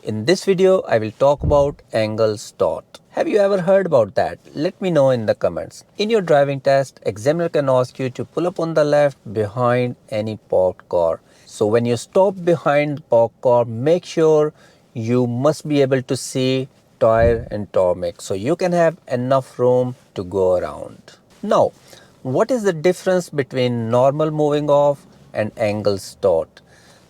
In this video, I will talk about angle start. Have you ever heard about that? Let me know in the comments. In your driving test, examiner can ask you to pull up on the left behind any parked car. So when you stop behind the parked car, make sure you must be able to see tire and tarmac so you can have enough room to go around. Now, what is the difference between normal moving off and angle start?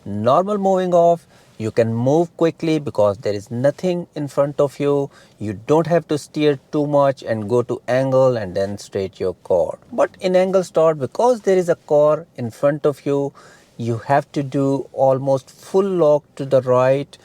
Normal moving off, you can move quickly because there is nothing in front of you. You don't have to steer too much and go to angle and then straight your car. But in angle start, because there is a car in front of you, you have to do almost full lock to the right,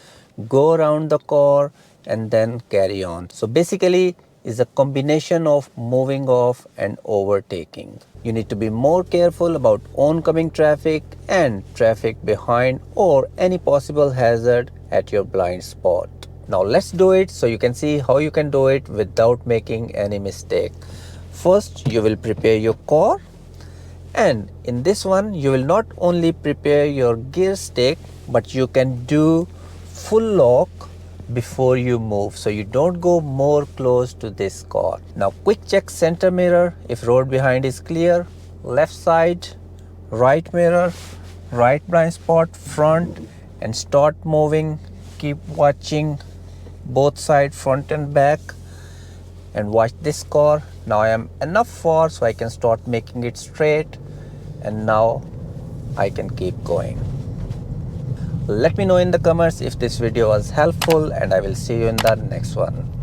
go around the car and then carry on. So basically is a combination of moving off and overtaking. You need to be more careful about oncoming traffic and traffic behind or any possible hazard at your blind spot. Now let's do it so you can see how you can do it without making any mistake. First, you will prepare your car, and in this one you will not only prepare your gear stick but you can do full lock before you move, so you don't go more close to this car. Now quick check center mirror if road behind is clear, left side, right mirror, right blind spot, front, and start moving. Keep watching both side, front and back, and watch this car. Now I am enough far so I can start making it straight, and now I can keep going. Let me know in the comments if this video was helpful, and I will see you in the next one.